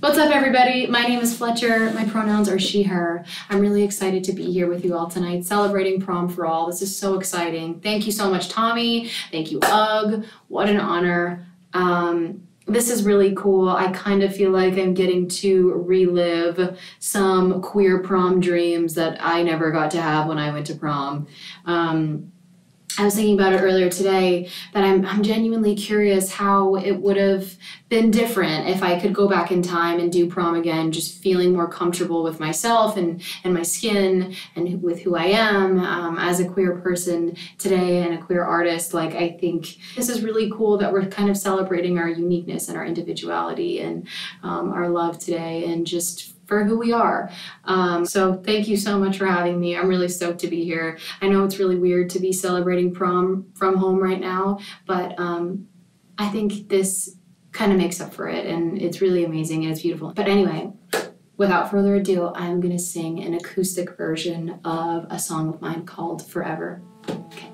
What's up, everybody? My name is Fletcher. My pronouns are she, her. I'm really excited to be here with you all tonight, celebrating prom for all. This is so exciting. Thank you so much, Tommy. Thank you, UGG. What an honor. This is really cool. I kind of feel like I'm getting to relive some queer prom dreams that I never got to have when I went to prom. I was thinking about it earlier today that I'm genuinely curious how it would have been different if I could go back in time and do prom again, just feeling more comfortable with myself and my skin and with who I am as a queer person today and a queer artist. Like, I think this is really cool that we're kind of celebrating our uniqueness and our individuality and our love today and just for who we are. So thank you so much for having me. I'm really stoked to be here. I know it's really weird to be celebrating prom from home right now, but I think this kind of makes up for it, and it's really amazing and it's beautiful. But anyway, without further ado, I'm gonna sing an acoustic version of a song of mine called Forever. Okay.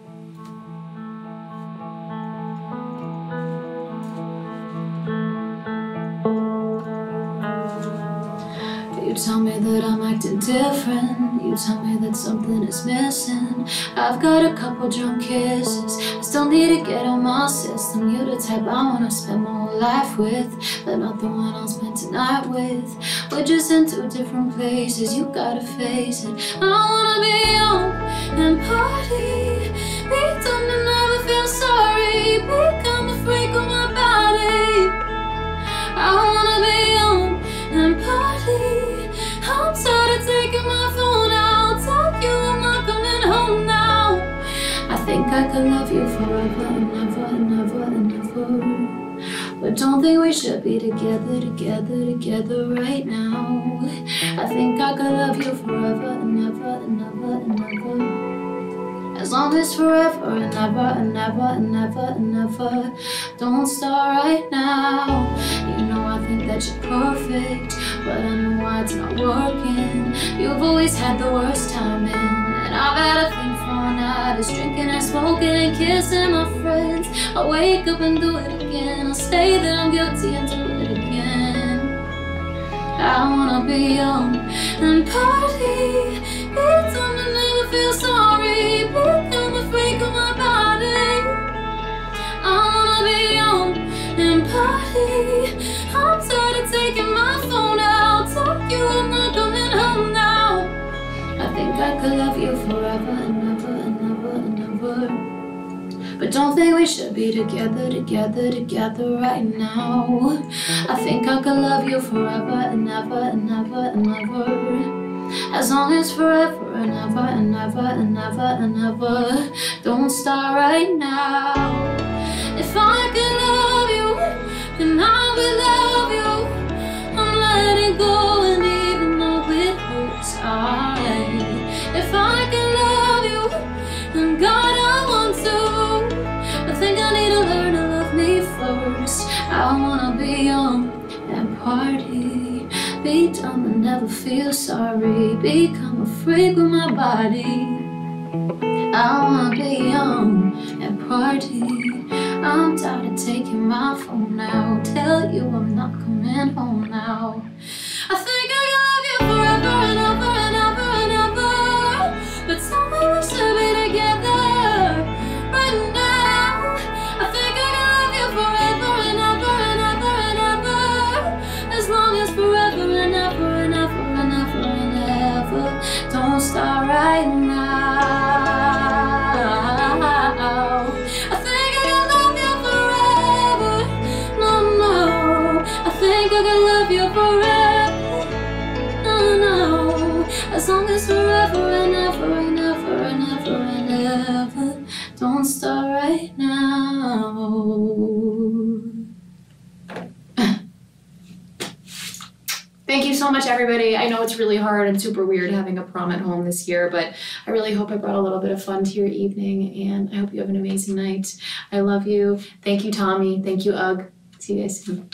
You tell me that I'm acting different. You tell me that something is missing. I've got a couple drunk kisses I still need to get on my system. You're the type I wanna spend my whole life with, but not the one I'll spend tonight with. We're just in two different places, you gotta face it. I wanna be young and party, be dumb and never feel sorry, become a freak with my body. I wanna be young and party. I'm tired of taking my phone out. Tell you I'm not coming home now. I think I could love you forever and ever and ever and ever, but don't think we should be together, together right now. I think I could love you forever and ever and ever and ever, as long as forever and ever and ever and ever and ever. Don't start right now. You know I think that you're perfect, but I know why it's not working. You've always had the worst timing, and I've had a thing for a night is drinking and smoking and kissing my friends. I wake up and do it again. I say that I'm guilty and do it again. I wanna be young and party, be dumb and never feel sorry, become a freak of my body. I wanna be young and party. I'm tired of taking my phone out. Tell you I'm not coming home now. I think I could love you forever and ever and ever and ever, but don't think we should be together, together right now. I think I could love you forever and ever and ever and ever, as long as forever and ever and ever and ever and ever. Don't start right now. If I could love you, then I will love you. I'm letting go, and even though it hurts, if I could love you, then God I want to. I think I need to learn to love me first. I wanna be young and party, be dumb and never feel sorry, become a freak with my body. I wanna be young and party. I'm tired of taking my phone out. Tell you I'm not coming home now. I think I can love you forever and ever and ever and ever, but tell me we should be together right now. I think I can love you forever and ever and ever and ever, as long as forever and ever and ever and ever and ever. Don't start right now. I can love you forever, no, no, as long as forever and ever and ever and ever and ever. Don't start right now. Thank you so much, everybody. I know it's really hard and super weird having a prom at home this year, but I really hope I brought a little bit of fun to your evening, and I hope you have an amazing night. I love you. Thank you, Tommy. Thank you, UGG. See you guys soon.